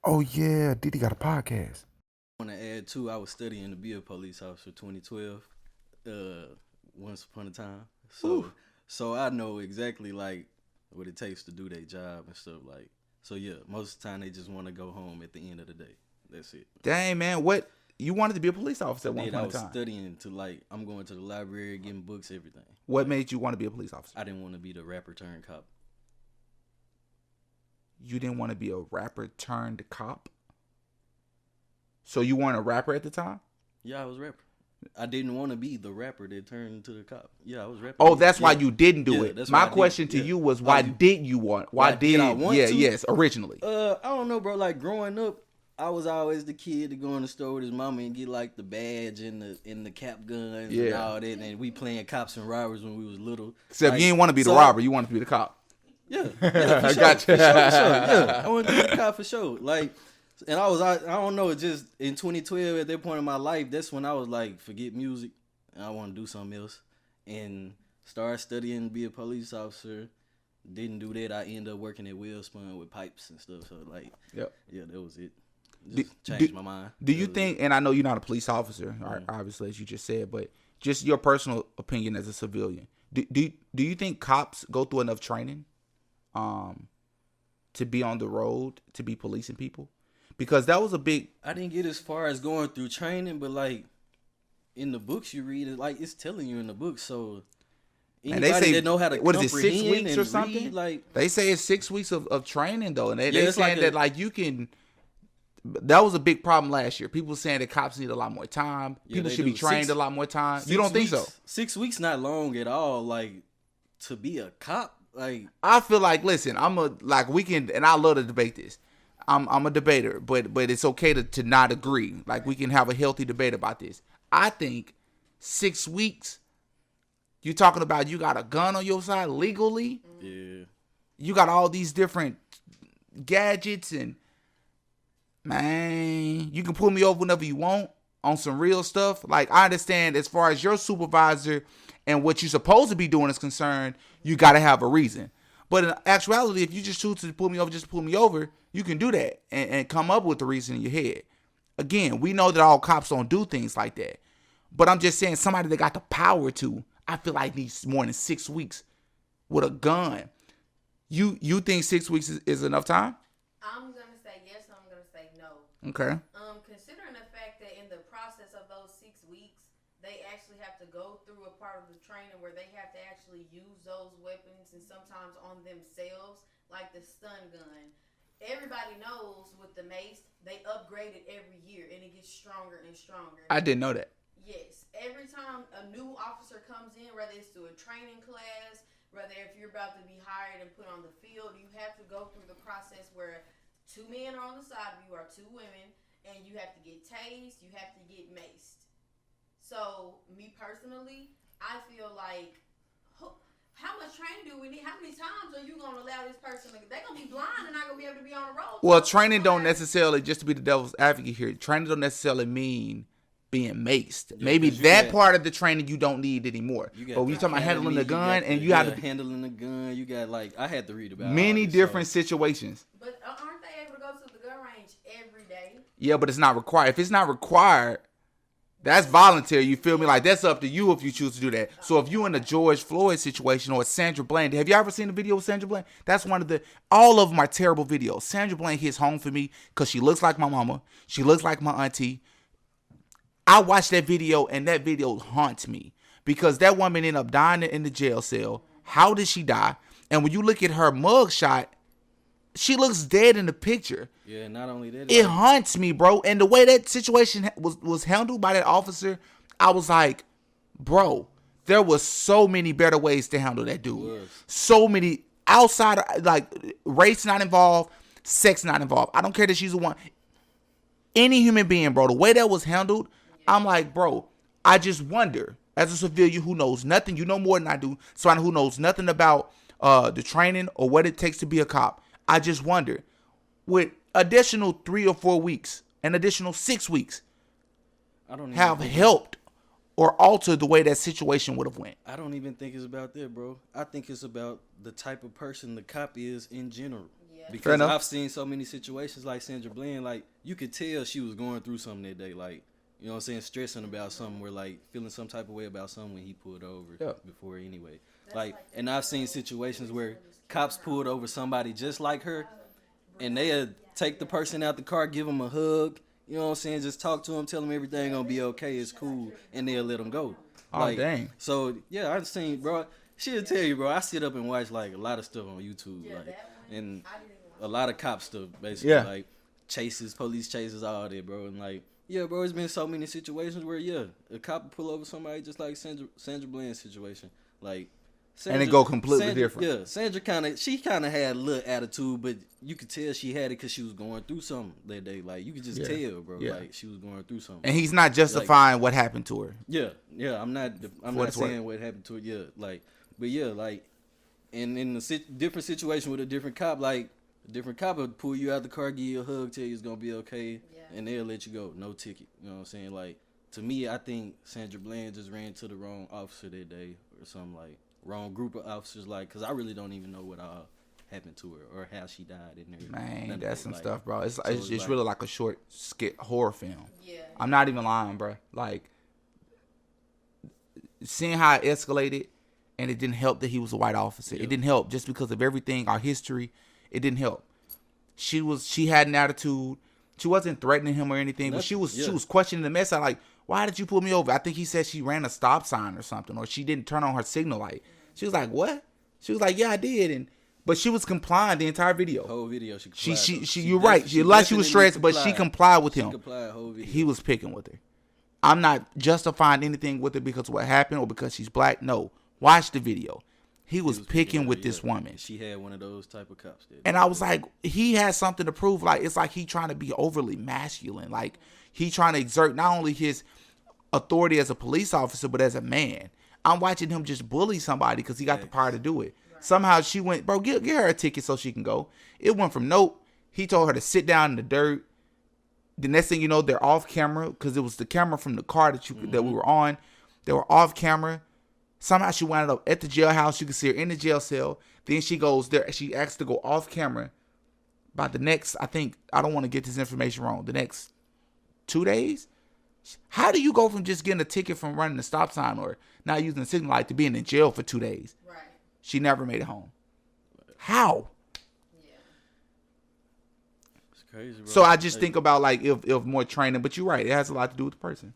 Oh yeah, Diddy got a podcast. I want to add too. I was studying to be a police officer 2012. Once upon a time. So Ooh. so I know exactly like what it takes to do their job and stuff like. So yeah, most of the time they just want to go home at the end of the day. That's it. Dang man, what you wanted to be a police I officer at one did. I point in was time? studying to like I'm going to the library, getting books, everything. What Like made you want to be a police officer? I didn't want to be the rapper turned cop. You didn't want to be a rapper turned cop. So you weren't a rapper at the time? Yeah, I was a rapper. I didn't want to be the rapper that turned into the cop. Yeah, I was rapping. Oh, that's why Yeah. you didn't do Yeah, it. that's My why I did. question to Yeah. you was, Oh, why you- did you want? Why did I want Yeah, to? yes, originally. I don't know, bro. Like growing up, I was always the kid to go in the store with his mama and get like the badge and the cap guns and Yeah. all that. And we playing cops and robbers when we was little. Except Like, you didn't want to be the so- robber. You wanted to be the cop. Yeah, yeah, for sure, Gotcha. for sure, for sure. Yeah, I wanted to be the cop for sure. Like, and I don't know, just in 2012 at that point in my life, that's when I was like, forget music, and I want to do something else, and start studying to be a police officer. Didn't do that. I ended up working at Wellspun with pipes and stuff. So like, Yep. yeah, that was it. Do- Just changed my mind. Do you That was think, and I know you're not a police officer, Mhm. obviously, as you just said, but just your personal opinion as a civilian, do you think cops go through enough training to be on the road, to be policing people? Because that was a big, I didn't get as far as going through training, but like in the books you read, it's telling you in the books. So and anybody they say, that know how to what is it, 6 comprehend weeks and or something? read, like They say it's 6 weeks of training, though. And they it's saying like that, like, you can, that was a big problem last year. People saying that cops need a lot more time. Yeah, People they should be do. trained a lot more time. You don't think so? 6 weeks not long at all. Like to be a cop, like I feel like, listen, we can, and I love to debate this. I'm a debater, but it's okay to not agree. Like, we can have a healthy debate about this. I think 6 weeks. You talking about you got a gun on your side legally? yeah. You got all these different gadgets, and man, you can pull me over whenever you want on some real stuff. Like, I understand as far as your supervisor and what you're supposed to be doing is concerned, you got to have a reason. But in actuality, if you just choose to pull me over, just pull me over, you can do that and come up with the reason in your head. Again, we know that all cops don't do things like that. But I'm just saying, somebody that got the power to, I feel like needs more than 6 weeks with a gun. You think 6 weeks is enough time? I'm gonna say yes. I'm gonna say no. Okay. Considering the fact that in the process of those 6 weeks, they actually have to go through a part of the training where they have to actually use those weapons and sometimes on themselves, like the stun gun. Everybody knows with the mace, they upgrade it every year and it gets stronger and stronger. I didn't know that. Yes, every time a new officer comes in, whether it's through a training class, whether if you're about to be hired and put on the field, you have to go through the process where 2 men are on the side of you or 2 women, and you have to get tased, you have to get maced. So, me personally, I feel like, how much training do we need? How many times are you going to allow this person to, they're going to be blind and not going to be able to be on the road? Well, training don't necessarily, just to be the devil's advocate here, training don't necessarily mean being maced. Yeah, Maybe 'cause you that got- part of the training you don't need anymore. You got But when you talking about handling the gun, and you have to handling the gun. You got like I had to read about many all this, different so. situations. But aren't they able to go to the gun range every day? Yeah, but it's not required. If it's not required, that's voluntary. You feel me? Like, that's up to you if you choose to do that. So if you in a George Floyd situation or Sandra Bland, have you ever seen the video of Sandra Bland? That's one of the, all of them are terrible videos. Sandra Bland hits home for me because she looks like my mama. She looks like my auntie. I watched that video and that video haunts me because that woman ended up dying in the jail cell. How did she die? And when you look at her mugshot, she looks dead in the picture. Yeah, not only that, It haunts me, bro. And the way that situation was handled by that officer, I was like, bro, there was so many better ways to handle that dude. So many outside, like, race not involved, sex not involved. I don't care that she's the one. Any human being, bro, the way that was handled, I'm like, bro, I just wonder, as a civilian who knows nothing, you know more than I do, someone who knows nothing about the training or what it takes to be a cop, I just wonder, with additional 3 or 4 weeks, an additional 6 weeks, I don't even have think helped or altered the way that situation would have went. I don't even think it's about that, bro. I think it's about the type of person the cop is in general. Because I've seen so many situations like Sandra Bland, like you could tell she was going through something that day, like, you know what I'm saying, stressing about something, where like feeling some type of way about something when he pulled over before anyway. Like, and I've seen situations where cops pulled over somebody just like her, and they'll take the person out the car, give them a hug, you know what I'm saying, just talk to them, tell them everything gonna be okay, it's cool, and they'll let them go. Like, dang. So yeah, I've seen, bro. She'll tell you, bro. I sit up and watch like a lot of stuff on YouTube, like, and a lot of cop stuff, basically, like chases, police chases, all that, bro. And like, yeah, bro, it's been so many situations where a cop will pull over somebody just like Sandra Bland's situation, like. Sandra, and it go completely different. Yeah, Sandra kind of had a little attitude, but you could tell she had it because she was going through something that day. Like, you could just tell, bro. Yeah. Like, she was going through something. And he's not justifying what happened to her. Yeah. I'm not saying what happened to her. Yeah, like, but yeah, like, and in a different situation with a different cop, like, a different cop would pull you out the car, give you a hug, tell you it's gonna be okay, and they'll let you go, no ticket. You know what I'm saying? Like, to me, I think Sandra Bland just ran to the wrong officer that day or something, like. Wrong group of officers, like, because I really don't even know what happened to her or how she died in there. Man, that's some stuff, bro. It's like, really like a short skit horror film. Yeah. I'm not even lying, bro. Like, seeing how it escalated, and it didn't help that he was a white officer. It didn't help just because of everything, our history. It didn't help. She had an attitude. She wasn't threatening him or anything, but she was questioning the mess out, like, why did you pull me over? I think he said she ran a stop sign or something, or she didn't turn on her signal light. She was like, what? She was like, yeah, I did. But she was complying the entire video. Whole video, she complied. You're right. She was stressed, but she complied with him. She complied whole video. He was picking with her. I'm not justifying anything with her because of what happened or because she's black. No. Watch the video. He was picking with this woman. She had one of those type of cops. And I was like, he has something to prove. Like, it's like he trying to be overly masculine. Like, he trying to exert not only his authority as a police officer, but as a man. I'm watching him just bully somebody because he got the power to do it. Right. Somehow she went, bro, get her a ticket so she can go. It went from nope. He told her to sit down in the dirt. The next thing you know, they're off camera because it was the camera from the car that we were on. They were off camera. Somehow she wound up at the jailhouse. You can see her in the jail cell. Then she goes there. She asked to go off camera by the next, I think, I don't want to get this information wrong, the next 2 days? How do you go from just getting a ticket from running the stop sign or not using the signal light to being in jail for 2 days? Right. She never made it home. How? Yeah. It's crazy, bro. So I just think about, like, if more training, but you're right, it has a lot to do with the person.